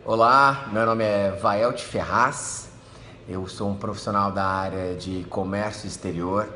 Olá, meu nome é Vaelt Ferraz, eu sou um profissional da área de comércio exterior,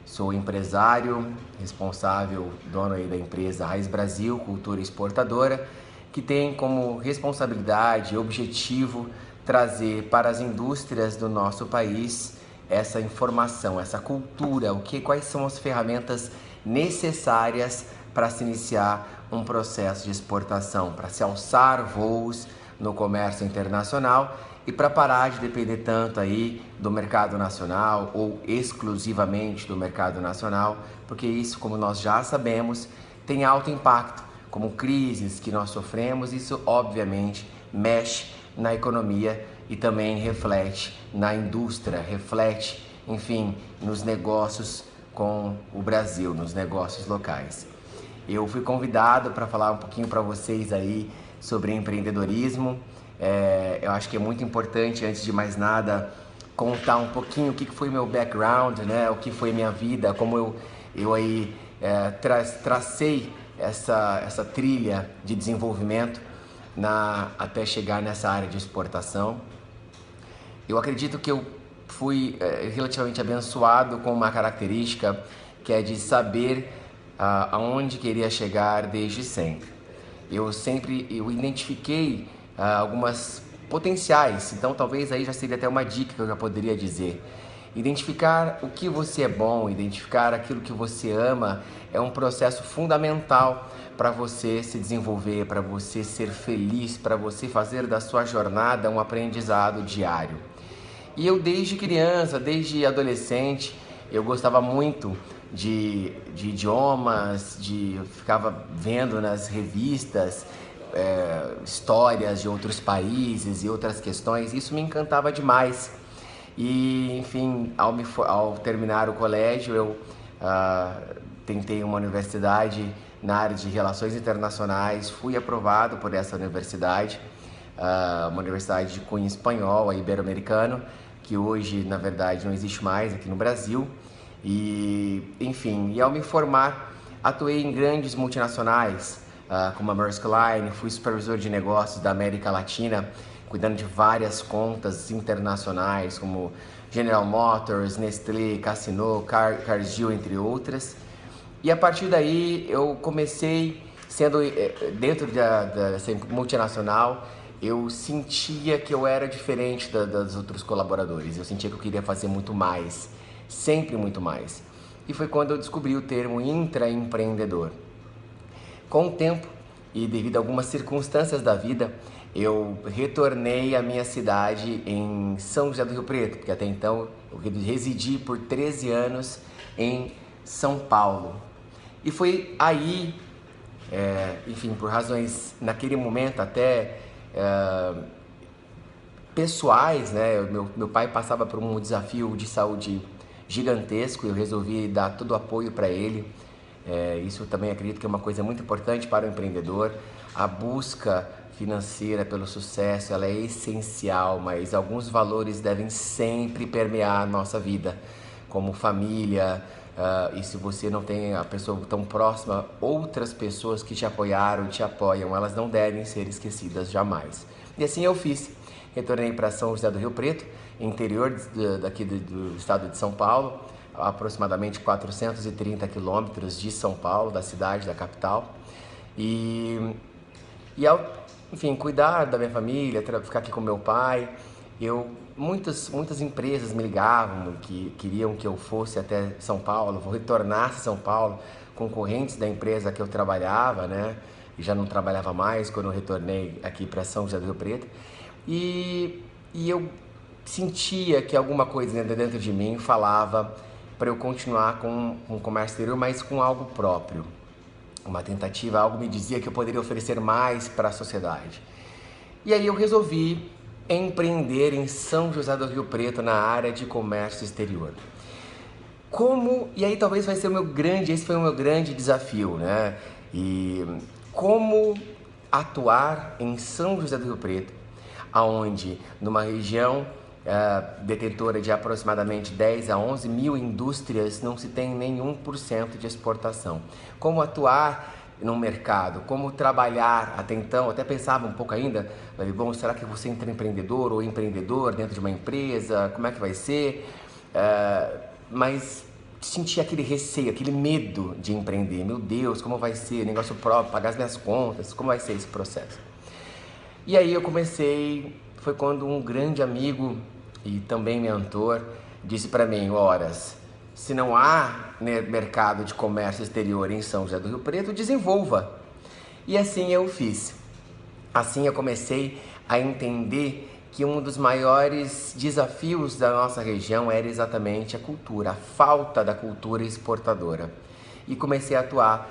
sou empresário, responsável, dono aí da empresa Raiz Brasil, cultura exportadora, que tem como responsabilidade e objetivo trazer para as indústrias do nosso país essa informação, essa cultura, quais são as ferramentas necessárias para se iniciar um processo de exportação, para se alçar voos no comércio internacional e para parar de depender tanto aí do mercado nacional ou exclusivamente do mercado nacional, porque isso, como nós já sabemos, tem alto impacto, como crises que nós sofremos, isso obviamente mexe na economia e também reflete na indústria, reflete, enfim, nos negócios com o Brasil, nos negócios locais. Eu fui convidado para falar um pouquinho para vocês aí sobre empreendedorismo. Eu acho que é muito importante, antes de mais nada, contar um pouquinho o que foi meu background, né? O que foi minha vida, como eu aí tracei essa trilha de desenvolvimento até chegar nessa área de exportação. Eu acredito que eu fui relativamente abençoado com uma característica que é de saber aonde queria chegar desde sempre. Eu identifiquei algumas potenciais, então talvez aí já seria até uma dica que eu já poderia dizer. Identificar o que você é bom, identificar aquilo que você ama é um processo fundamental para você se desenvolver, para você ser feliz, para você fazer da sua jornada um aprendizado diário. E eu desde criança, desde adolescente, eu gostava muito de idiomas, eu ficava vendo nas revistas histórias de outros países e outras questões, isso me encantava demais. E, enfim, ao terminar o colégio, eu tentei uma universidade na área de relações internacionais, fui aprovado por essa universidade, uma universidade de cunho espanhol, ibero-americano, que hoje, na verdade, não existe mais aqui no Brasil. E, enfim, ao me formar, atuei em grandes multinacionais, como a Maersk Line, fui supervisor de negócios da América Latina, cuidando de várias contas internacionais, como General Motors, Nestlé, Casino, Cargill, entre outras. E a partir daí eu comecei, sendo dentro dessa multinacional, eu sentia que eu era diferente dos outros colaboradores. Eu sentia que eu queria fazer muito mais, sempre muito mais. E foi quando eu descobri o termo intraempreendedor. Com o tempo e devido a algumas circunstâncias da vida, eu retornei à minha cidade em São José do Rio Preto, porque até então eu residi por 13 anos em São Paulo. E foi aí, enfim, por razões naquele momento até pessoais, né? Meu pai passava por um desafio de saúde gigantesco e eu resolvi dar todo o apoio para ele. Isso também acredito que é uma coisa muito importante para o empreendedor. A busca financeira pelo sucesso, ela é essencial, mas alguns valores devem sempre permear a nossa vida, como família, e se você não tem a pessoa tão próxima, outras pessoas que te apoiaram, te apoiam, elas não devem ser esquecidas jamais. E assim eu fiz. Retornei para São José do Rio Preto, interior daqui do estado de São Paulo, aproximadamente 430 quilômetros de São Paulo, da cidade, da capital. E ao, enfim, cuidar da minha família, ficar aqui com meu pai, muitas empresas me ligavam que queriam que eu fosse até São Paulo, retornasse a São Paulo, concorrentes da empresa que eu trabalhava, né? E já não trabalhava mais quando eu retornei aqui para São José do Rio Preto. E eu sentia que alguma coisa dentro de mim falava para eu continuar com o comércio exterior, mas com algo próprio. Uma tentativa, algo me dizia que eu poderia oferecer mais para a sociedade. E aí eu resolvi empreender em São José do Rio Preto na área de comércio exterior. E aí talvez esse foi o meu grande desafio, né? E como atuar em São José do Rio Preto, aonde numa região detentora de aproximadamente 10 a 11 mil indústrias não se tem nenhum por cento de exportação. Como atuar num mercado, como trabalhar até então. Eu até pensava um pouco ainda, falei, bom, será que eu vou ser empreendedor ou empreendedor dentro de uma empresa? Como é que vai ser? Mas senti aquele receio, aquele medo de empreender. Meu Deus, como vai ser? Negócio próprio, pagar as minhas contas, como vai ser esse processo? E aí eu comecei, foi quando um grande amigo e também mentor disse para mim, Horas, se não há mercado de comércio exterior em São José do Rio Preto, desenvolva. E assim eu fiz. Assim eu comecei a entender que um dos maiores desafios da nossa região era exatamente a cultura, a falta da cultura exportadora. E comecei a atuar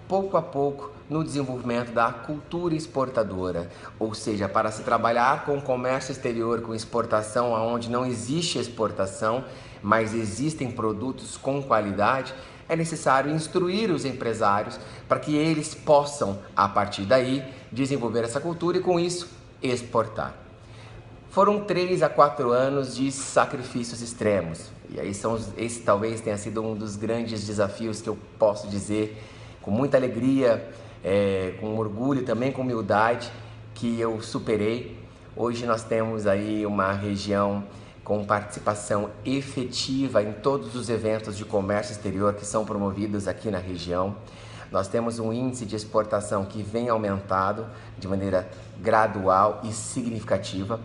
pouco a pouco no desenvolvimento da cultura exportadora, ou seja, para se trabalhar com comércio exterior, com exportação, onde não existe exportação, mas existem produtos com qualidade, é necessário instruir os empresários para que eles possam, a partir daí, desenvolver essa cultura e, com isso, exportar. Foram 3 a 4 anos de sacrifícios extremos. E aí esse talvez tenha sido um dos grandes desafios que eu posso dizer com muita alegria, com orgulho, também com humildade, que eu superei. Hoje nós temos aí uma região com participação efetiva em todos os eventos de comércio exterior que são promovidos aqui na região. Nós temos um índice de exportação que vem aumentado de maneira gradual e significativa.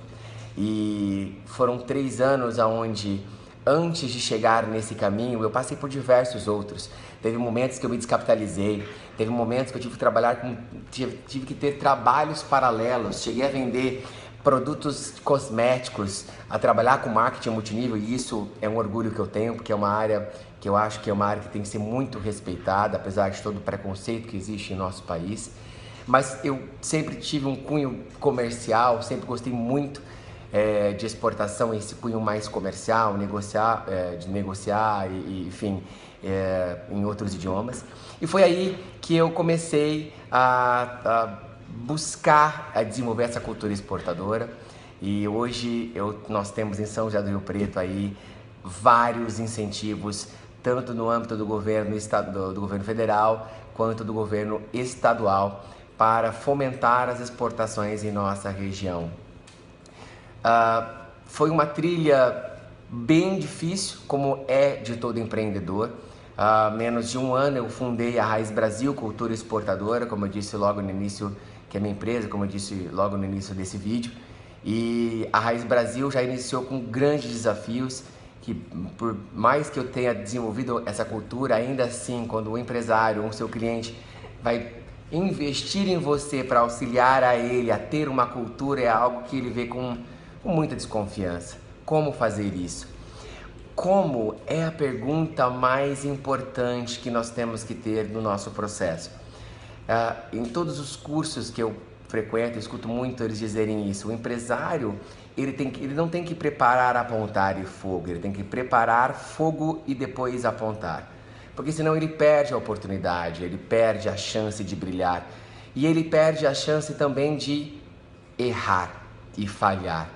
E foram 3 anos onde, antes de chegar nesse caminho, eu passei por diversos outros. Teve momentos que eu me descapitalizei, teve momentos que eu tive que ter trabalhos paralelos, cheguei a vender produtos cosméticos, a trabalhar com marketing multinível, e isso é um orgulho que eu tenho, porque é uma área que eu acho que é uma área que tem que ser muito respeitada, apesar de todo o preconceito que existe em nosso país. Mas eu sempre tive um cunho comercial, sempre gostei muito de exportação, esse cunho mais comercial, de negociar e enfim, em outros idiomas. E foi aí que eu comecei a buscar a desenvolver essa cultura exportadora. E hoje nós temos em São José do Rio Preto aí vários incentivos, tanto no âmbito do governo federal quanto do governo estadual, para fomentar as exportações em nossa região. Foi uma trilha bem difícil, como é de todo empreendedor. Há menos de 1 ano eu fundei a Raiz Brasil Cultura Exportadora, como eu disse logo no início, que é minha empresa, como eu disse logo no início desse vídeo. E a Raiz Brasil já iniciou com grandes desafios, que por mais que eu tenha desenvolvido essa cultura, ainda assim, quando o empresário ou o seu cliente vai investir em você para auxiliar a ele a ter uma cultura, é algo que ele vê com muita desconfiança. Como fazer isso? Como é a pergunta mais importante que nós temos que ter no nosso processo. Em todos os cursos que eu frequento, eu escuto muito eles dizerem isso. O empresário, ele não tem que preparar, apontar e fogo, ele tem que preparar fogo e depois apontar. Porque senão ele perde a oportunidade, ele perde a chance de brilhar. E ele perde a chance também de errar e falhar.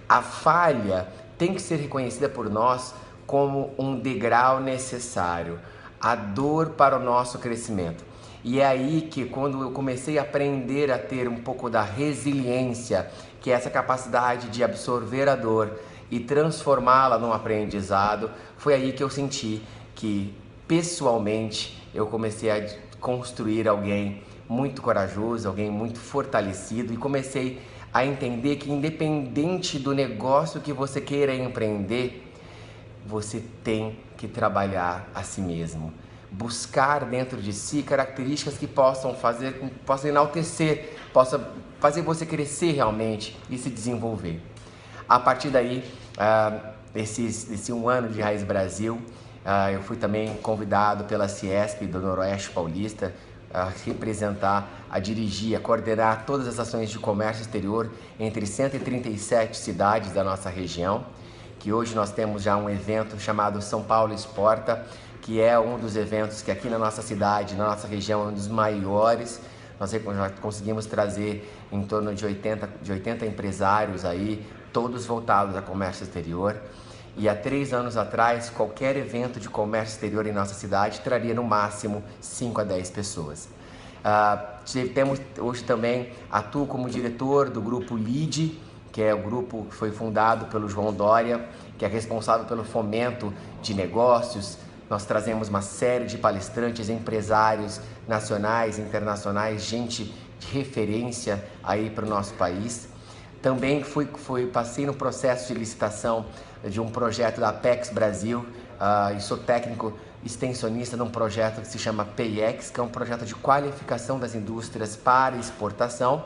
A falha tem que ser reconhecida por nós como um degrau necessário, a dor para o nosso crescimento. E é aí que, quando eu comecei a aprender a ter um pouco da resiliência, que é essa capacidade de absorver a dor e transformá-la num aprendizado, foi aí que eu senti que, pessoalmente, eu comecei a construir alguém muito corajoso, alguém muito fortalecido, e comecei a entender que, independente do negócio que você queira empreender, você tem que trabalhar a si mesmo. Buscar dentro de si características que possam enaltecer, possam fazer você crescer realmente e se desenvolver. A partir daí, esse 1 ano de Raiz Brasil, eu fui também convidado pela Ciesp do Noroeste Paulista a representar, a dirigir, a coordenar todas as ações de comércio exterior entre 137 cidades da nossa região, que hoje nós temos já um evento chamado São Paulo Exporta, que é um dos eventos que aqui na nossa cidade, na nossa região, é um dos maiores. Nós já conseguimos trazer em torno de 80 empresários aí, todos voltados a comércio exterior. E há 3 anos atrás, qualquer evento de comércio exterior em nossa cidade traria no máximo 5 a 10 pessoas. Temos hoje também, atuo como diretor do grupo LEAD, que é o grupo que foi fundado pelo João Dória, que é responsável pelo fomento de negócios. Nós trazemos uma série de palestrantes, empresários nacionais, internacionais, gente de referência aí para o nosso país. Também passei no processo de licitação de um projeto da Apex Brasil, e sou técnico extensionista num projeto que se chama PIEX, que é um projeto de qualificação das indústrias para exportação,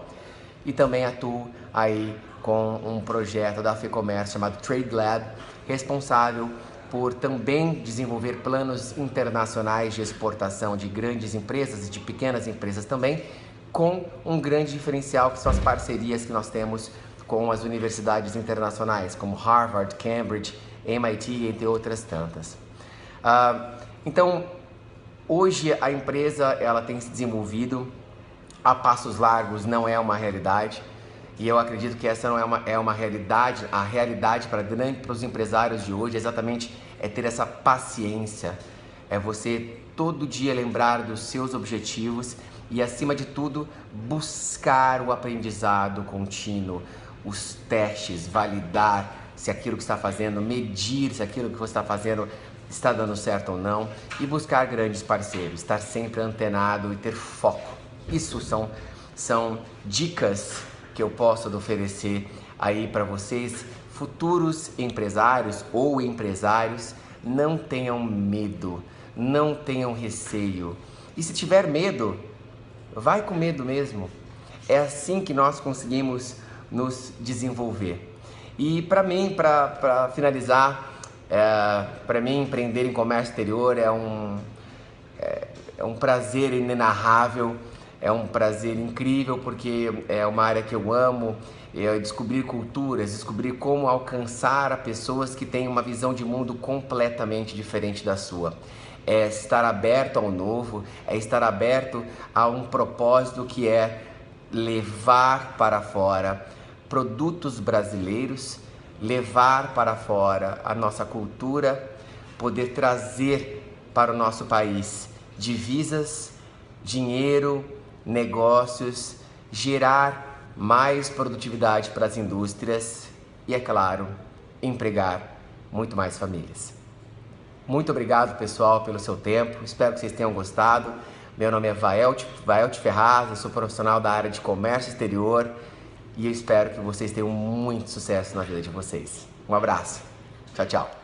e também atuo aí com um projeto da FEComércio chamado Trade Lab, responsável por também desenvolver planos internacionais de exportação de grandes empresas e de pequenas empresas também, com um grande diferencial que são as parcerias que nós temos com as universidades internacionais, como Harvard, Cambridge, MIT, entre outras tantas. Então, hoje a empresa ela tem se desenvolvido a passos largos, não é uma realidade, e eu acredito que essa não é uma realidade. A realidade para os empresários de hoje exatamente é ter essa paciência, é você todo dia lembrar dos seus objetivos e, acima de tudo, buscar o aprendizado contínuo, os testes, validar se aquilo que está fazendo, medir se aquilo que você está fazendo está dando certo ou não, e buscar grandes parceiros, estar sempre antenado e ter foco. Isso são dicas que eu posso oferecer aí para vocês, futuros empresários ou empresários. Não tenham medo, não tenham receio. E se tiver medo, vai com medo mesmo. É assim que nós conseguimos nos desenvolver. E para mim, para finalizar, para mim empreender em comércio exterior é um prazer inenarrável, é um prazer incrível, porque é uma área que eu amo, é descobrir culturas, descobrir como alcançar pessoas que têm uma visão de mundo completamente diferente da sua. É estar aberto ao novo, é estar aberto a um propósito que é levar para fora produtos brasileiros, levar para fora a nossa cultura, poder trazer para o nosso país divisas, dinheiro, negócios, gerar mais produtividade para as indústrias e, é claro, empregar muito mais famílias. Muito obrigado, pessoal, pelo seu tempo. Espero que vocês tenham gostado. Meu nome é Vaelt Ferraz, eu sou profissional da área de comércio exterior e eu espero que vocês tenham muito sucesso na vida de vocês. Um abraço. Tchau, tchau.